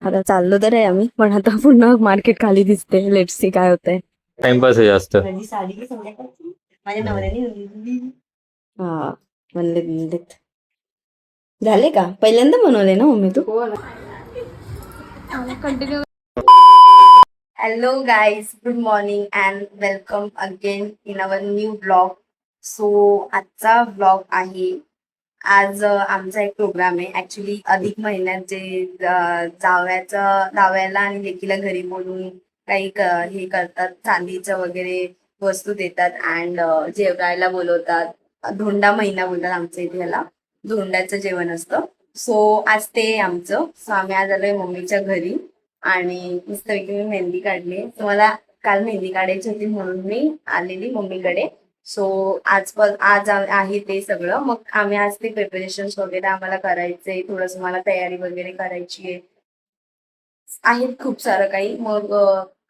आता चाललो तर आहे आम्ही, पण आता पुन्हा मार्केट खाली दिसते. लेट्स सी काय होतंय. टाइमपास आहे जास्त. माझ्या नवऱ्याने हा म्हणले म्हणलेत. झाले का? पहिल्यांदा बनवले ना मम्मी तू? Continue. Hello guys, good morning and welcome again in our new blog. So आजचा ब्लॉग आहे. आज आमचा एक प्रोग्राम आहे. ऍक्च्युली अधिक महिन्यात जे जावयाला आणि लेकीला घरी बोलून काही हे करतात, चांदीचं वगैरे वस्तू देतात अँड जेवायला बोलवतात. धोंडा महिना बोलतात आमच्या इथे याला. धोंड्याचं जेवण असतं. सो आज ते आमचं. सो आम्ही आज आलोय मम्मीच्या घरी आणि मस्तपैकी मी मेहंदी काढली. मला काल मेहंदी काढायची होती म्हणून मी आलेली मम्मीकडे. सो आज आहे ते सगळं. मग आम्ही आज ते प्रिपरेशन वगैरे आम्हाला करायचंय, थोडंसं मला तयारी वगैरे करायची आहे खूप सारं काही. मग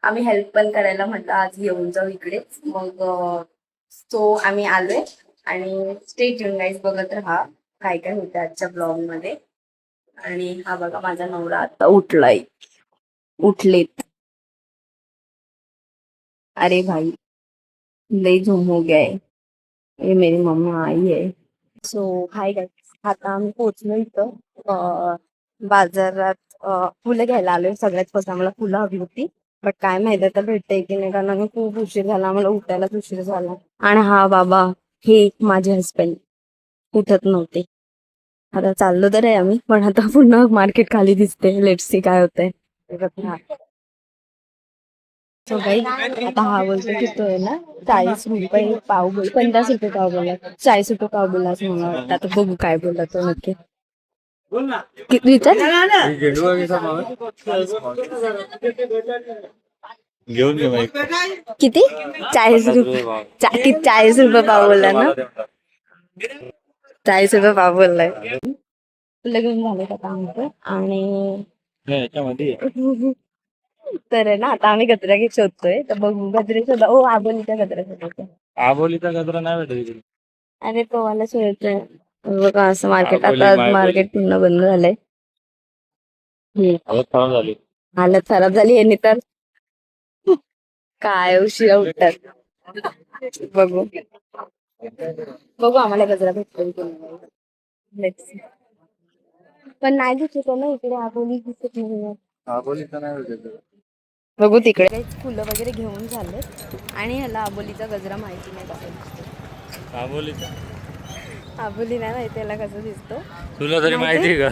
आम्ही हेल्प पण करायला म्हटलं आज येऊन जाऊ इकडेच. मग सो आम्ही आलोय आणि स्टे ट्यून गाईज, बघत राहा काय काय होतं आजच्या ब्लॉग मध्ये. आणि हा बघा माझा नवरा आता उठलाय, उठलेत. अरे भाई लई झूम हो गया है. ये मेरी मम्मा आई है. सो हाय गाईज, आता आम्ही पोहोचलो इथं बाजारात. फुलं घ्यायला आलोय. सगळ्यात फर्स्ट आम्हाला फुलं हवी होती, बट काय माहिती आता भेटते की नाही, कारण आम्ही खूप उशीर झाला, आम्हाला उठायलाच उशीर झाला. आणि हा बाबा, हे माझे हसबंड उठत नव्हते. आता चाललो तर आहे आम्ही, पण आता पुन्हा मार्केट खाली दिसते. लेट्स सी काय होतंय. सो गाईज, आता हा बोलतो की तो आहे ना 40 रुपये पाव बोल, 50 रुपये पाव बोला, 40 रुपये पाव बोला असं मला वाटतं. आता बघू काय बोलला तो नक्की. किती घेऊन घे बाईक. किती 40 रुपये? 40 रुपये पाव बोलला ना. 40 रुपये पाव बोललाय. लगेच झाले का काम आणि याच्यामध्ये तर आहे ना, आता आम्ही गजरा शोधतोय. तर बघू गजरे शोधा. ओ आबोलीचा गजरा शोधायचा. आबोलीचा गजरा नाही भेटत. अरे तो वाला शोधायचंय. बघा असं मार्केट, आबोली, आता मायबोली. मार्केट पुन्हा बंद झालंय. हालत खराब झाली. हालत खराब झाली यांनी तर. काय उशिरा उठतात. बघू बघू आम्हाला गजरा भेटतो की नाही. Let's see. पण नाही दिसत आहे ना इकडे आबोली, दिसत नाही. आबोलीचा नाही भेटत. बघू तिकडे काहीच फुलं वगैरे घेऊन झालेत आणि ह्याला आबोलीचा गजरा माहिती नाही कसा दिसतो. आबोलीचा आबोली नाही माहिती याला कसं दिसतो. तुला तरी माहिती का?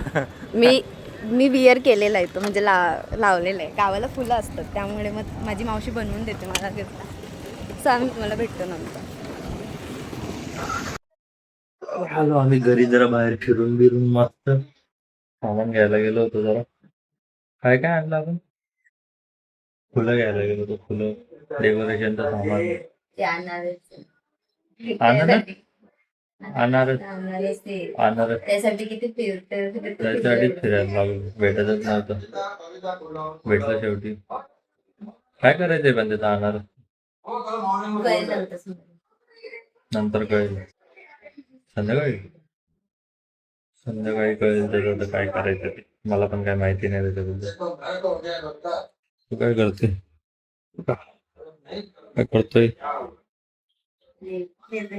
मी विअर केलेला आहे तो, म्हणजे लावलेला आहे. गावाला फुलं असतात त्यामुळे मग माझी मावशी बनवून देते मला गिफ्ट. सो आम्ही तुम्हाला भेटतो नंतर. आलो आम्ही घरी, जरा बाहेर फिरून बिरून मस्त सामान घ्यायला गेलो होतो. जरा काय काय आणलं आपण? फुलं घ्यायला गेलो होतो. फुलं, डेकोरेशनचं सामान. अनारस अनारस त्यासाठी किती त्याच्यासाठीच फिरायला लागलो. भेटतच नव्हतं, भेटलं शेवटी. काय करायचंय पण त्याचा अनारस? नंतर कळेल. संध्याकाळी संध्याकाळी कळेल त्याचं तर काय करायचं ते. मला पण काय माहिती नाही त्याच्याबद्दल. तू काय करते? काय करतोय?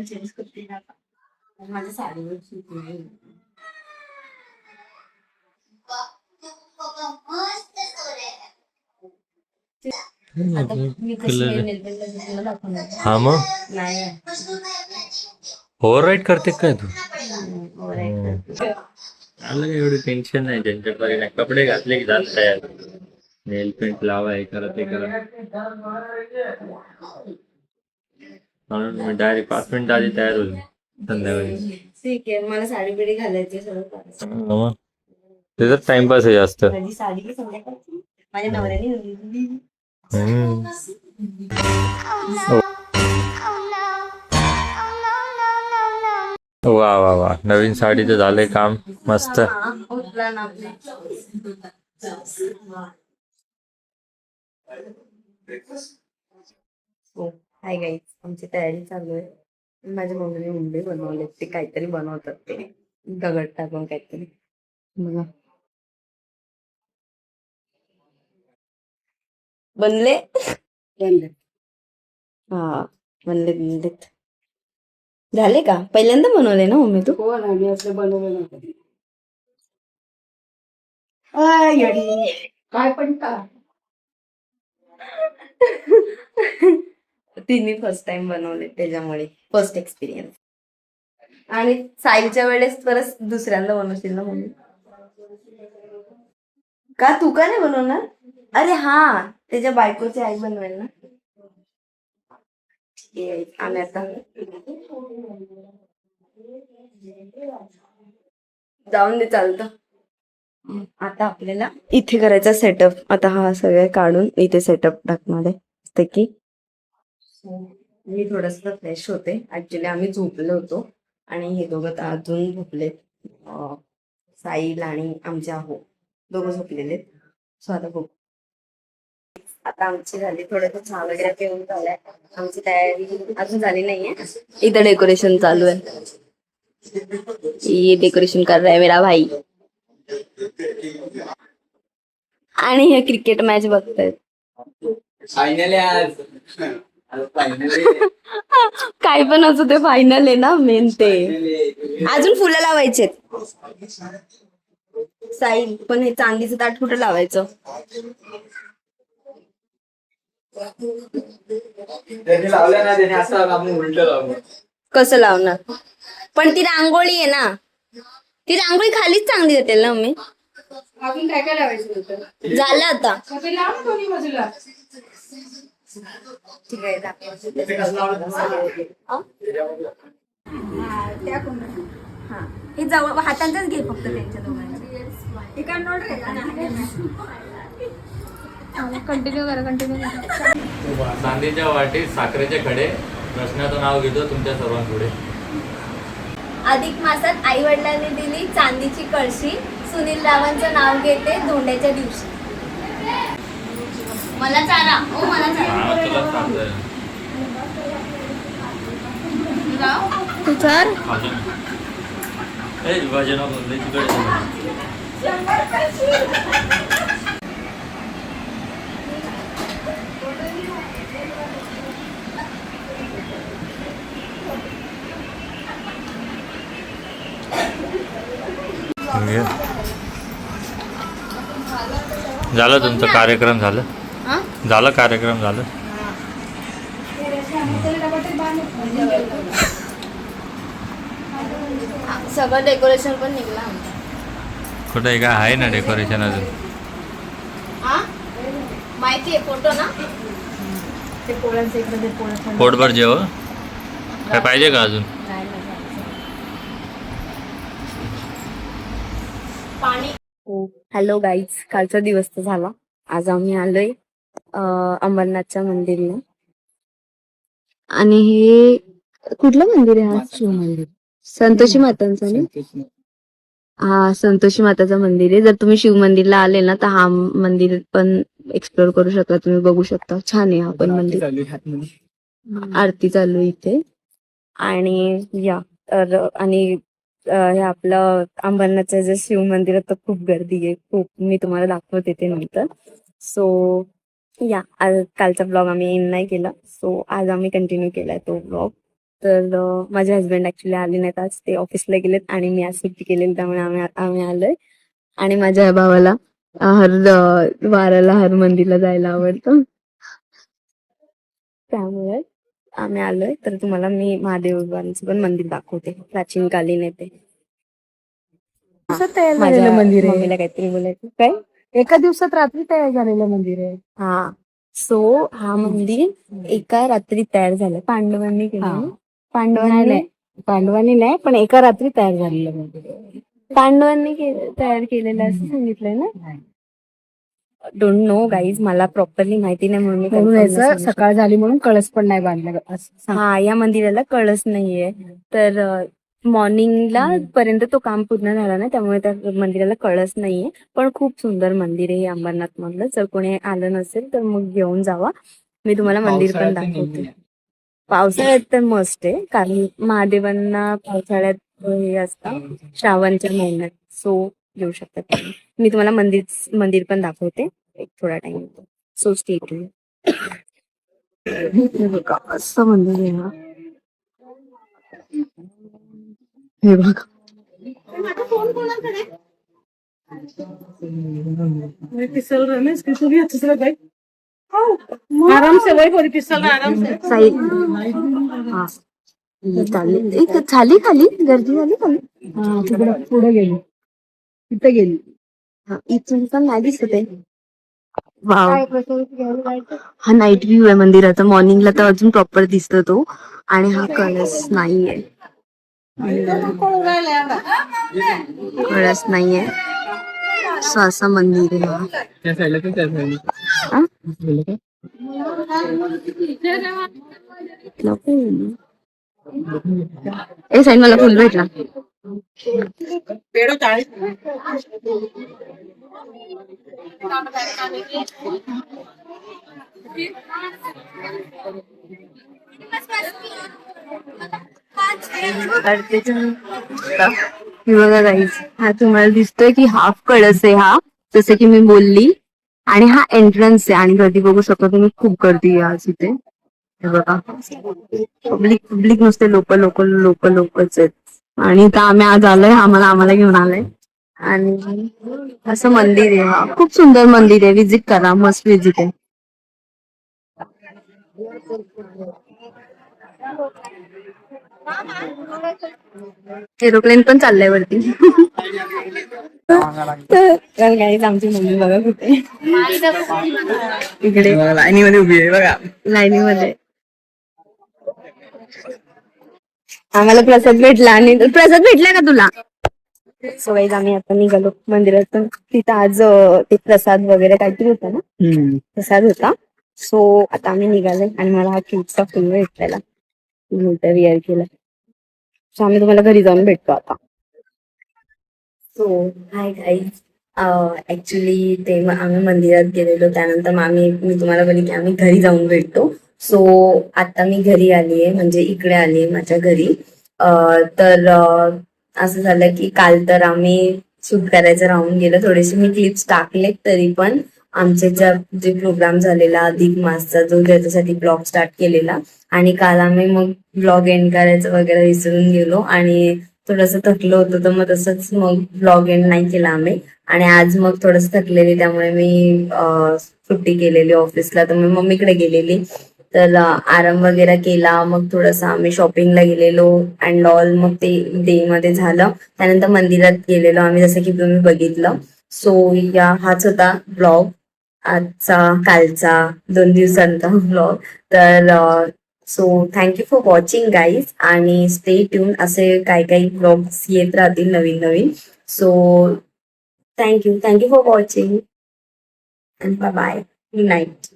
चेंज करते ना माझ्या साडीवर सूट नाही. आता मी कशी दाखवणार? हा मग नाही ओव्हर राईट करते काय तू? ओव्हर. आलं काय एवढं टेन्शन नाही त्यांच्याकडे. नाही कपडे घातले की झालं तयार. नेल पेंट लावा, हे करा ते करा. म्हणून मी डायरेक्ट 5 मिनिटं आधी तयार होईल संध्याकाळी. ठीक आहे, मला साडी बिडी घालायची सगळं. मग त्याचाच टाइमपास आहे जास्त. माझी साडी संध्याकाळची माझ्या नवऱ्याने. वा वा वा, नवीन साडीचं झालंय काम मस्त. हाय गाईज, आमची तयारी चालू आहे. माझ्या मम्मीने उंडे बनवले, ते काहीतरी बनवतात ते दगड टाकून काहीतरी. बघा बनले बनले. हा बनलेत. झाले का? पहिल्यांदा बनवले ना मम्मी तू? हो ना, मी असं बनवलं नव्हतं. आय येडी. काय पण का तिने फर्स्ट टाइम बनवले त्याच्यामुळे फर्स्ट एक्सपिरियन्स. आणि साईच्या वेळेस परत दुसऱ्यांदा बनवशील ना मम्मी? का तू का नाही बनवणार? अरे हा, त्याच्या बायकोची आई बनवेल ना. ठीक आहे, आम्ही आता जाऊन दे, चालतं. आता आपल्याला इथे करायचा सेटअप. आता हा सगळे काढून इथे सेटअप टाकणार आहे. ते की मी थोडस फ्रेश होते. ऍक्च्युली आम्ही झोपलो होतो आणि हे दोघं तर अजून झोपलेत. साईल आणि आमच्या हो दोघं झोपलेले. सो आता बघू. आता आमची झाली थोडस चहा वगैरे पिऊन झालाय. आमची तयारी अजून झाली नाहीये. इथं डेकोरेशन चालू आहे. ये डेकोरेशन कर रहा है मेरा भाई. आणि हे क्रिकेट मॅच बघतायत. फायनली आज काय पण असू ते फायनल आहे ना, मेन ते. अजून फुलं लावायचेत. साईल पण हे चांदीचं ताट कुठं लावायचं? त्यांनी लावलं ना, त्याने असं आपण उलट लावलं. कसं लावणार? पण ती रांगोळी आहे ना, ती रांगोळी खालीच चांगली जाते ना मम्मी. अजून काय काय लावायचं होतं? झालं आता. मग ते लाव ना दोन्ही बाजूला. ठीक आहे, ते कसं लावलं हा हे जवळ हातांचाच घे फक्त त्यांच्या दोघांच्या. कंटिन्यू करा. चांदीच्या वाटीत साखरेचे खडे प्रश्नाचं नाव घेतो तुमच्या सर्वांपुढे. अधिक मासात आई वडिलांनी दिली चांदीची कळशी. सुनील रावांचं नाव घेते धोंड्याच्या दिवशी. मला चारा. ओ मला चारा. तुला सांगतोय. तू चार. विभाजना बोलले तिकडे. झालं तुमचं कार्यक्रम झालं? झालं कार्यक्रम झालं. सगळं डेकोरेशन पण निघलं. कुठे काय आहे ना डेकोरेशन अजून? माहिती आहे फोटो ना. ते पोळ्यांचं इकडे ते पोळ्या पोटभर जेव. काय पाहिजे का अजून? पाणी. हॅलो गाईज, कालचा दिवस तर झाला. आज आम्ही आलोय अंबरनाथच्या मंदिरला. आणि हे कुठलं मंदिर आहे? हा शिव मंदिर, संतोषी मातांचं ना. हा संतोषी माताचं मंदिर आहे. जर तुम्ही शिव मंदिरला आले ना तर हा मंदिर पण एक्सप्लोर करू शकता. तुम्ही बघू शकता, छान आहे हा पण मंदिर. आरती चालू आहे इथे. आणि या आणि हे आपलं अंबरनाथचं जे शिव मंदिर आहे तर खूप गर्दी आहे, खूप. मी तुम्हाला दाखवते ते नंतर. सो या कालचा ब्लॉग आम्ही एंड नाही केला. सो आज आम्ही कंटिन्यू केलाय तो ब्लॉग. तर माझे हस्बंड ऍक्च्युली आले नाहीत आज. ते ऑफिसला गेलेत आणि मी आज सुट्टी केलेली, त्यामुळे आम्ही आलोय. आणि माझ्या भावाला हर वाराला हर मंदिरला जायला आवडतं, त्यामुळे आम्ही आलोय. तर तुम्हाला मी महादेवांचं पण मंदिर दाखवते, प्राचीन कालीन आहे ते. तयार माझ्या झालेलं मंदिर आहे. मम्मीला काहीतरी बोलायचं काय. एका दिवसात रात्री तयार झालेलं मंदिर आहे. हा, सो हा मंदिर एका रात्री तयार झालं. पांडवांनी केलं ना? पांडवांनी नाही, पण एका रात्री तयार झालेलं मंदिर आहे. पांडवांनी तयार केलेलं असं सांगितलंय ना. डोंट नो गाईज, मला प्रॉपरली माहिती नाही म्हणून मी confirm नाही सांगू शकत. सकाळ झाली म्हणून कळस पण नाही बांधला असं सांग. हा, या मंदिराला कळस नाहीये. तर मॉर्निंगला पर्यंत तो काम पूर्ण झाला ना, त्यामुळे त्या मंदिराला कळस नाहीये. पण खूप सुंदर मंदिर आहे हे अंबरनाथ मधलं. जर कोणी आलं नसेल तर मग घेऊन जावा. मी तुम्हाला मंदिर पण दाखवते. पावसाळ्यात तर मस्त आहे, कारण महादेवांना पावसाळ्यात हे असतं श्रावणच्या महिन्यात. सो येऊ शकतात तुम्ही. मी तुम्हाला मंदिर पण दाखवते एक थोडा टाइम. सो स्टेट बघा असं मंदिर आहे ना. हे बघा आराम से वही बोली पिस्तौल आराम से साई हा ही चालली झाली खाली गर्दी झाली खाली. हा तिकडे पुढे गेली तिथे गेली. हा इथून पण नाही दिसत आहे. वाव हा नाईट व्ह्यू आहे मंदिराचा. मॉर्निंगला तर अजून प्रॉपर दिसतो तो. आणि हा कळस नाहीये. कळस नाहीये. असं मंदिर आहे हा. हा? ए साईन मला फुल भेटला. हे बघा गाईज, हा तुम्हाला दिसतोय की हाफ कळस आहे हा, जसं की मी बोलली. आणि हा एंट्रन्स आहे. आणि गर्दी बघू शकता तुम्ही, खूप गर्दी आहे आज इथे. हे बघा पब्लिक नुसते लोकच आहेत. आणि इथं आम्ही आज आलोय, आम्हाला घेऊन आलोय. आणि असं मंदिर आहे हा. खूप सुंदर मंदिर आहे. विजिट करा, मस्त विजिट आहे. एरोप्लेन पण चाललंय वरती. तर गाईज आमची मम्मी बघा कुठे इकडे लाईनीमध्ये उभी आहे बघा. लाईनीमध्ये. आम्हाला प्रसाद भेटला. आणि प्रसाद भेटला का तुला? सो गाईज आम्ही आता निघालो मंदिरात. तिथं आज ते प्रसाद वगैरे काहीतरी होता ना, प्रसाद होता. सो आता आम्ही निघालोय. आणि मला हा क्यूटचा फुल भेटलेला, विअर केला. सो आम्ही तुम्हाला घरी जाऊन भेटतो आता. सो हाय गाईज, ऍक्च्युली ते आम्ही मंदिरात गेलेलो, त्यानंतर मी तुम्हाला बोलली की आम्ही घरी जाऊन भेटतो. सो आता मी घरी आली आहे, म्हणजे इकडे आली आहे माझ्या घरी. तर असं झालं की काल तर आम्ही शूट करायचं राहून गेलं. थोडेसे मी क्लिप्स टाकले, तरी पण आमचे जे प्रोग्राम झालेला अधिक मासचा, जो त्याच्यासाठी ब्लॉग स्टार्ट केलेला, आणि काल आम्ही मग ब्लॉग एंड करायचं वगैरे विसरून गेलो. आणि थोडंसं थकलो होतो, तर मग तसंच मग ब्लॉग एंड नाही केला आम्ही. आणि आज मग थोडंसं थकलेली, त्यामुळे मी सुट्टी केलेली ऑफिसला, तर मी मम्मीकडे गेलेली. तर आराम वगैरे केला. मग थोडंसं आम्ही शॉपिंगला गेलेलो अँड ऑल. मग ते डे मध्ये झालं. त्यानंतर मंदिरात गेलेलो आम्ही, जसं की तुम्ही बघितलं. सो हाच होता ब्लॉग आजचा, कालचा 2 दिवसांचा ब्लॉग. तर so thank you for watching guys, आणि स्टे ट्यून. असे काही ब्लॉग्स येत राहतील नवीन. So thank you for watching, and bye bye, good night.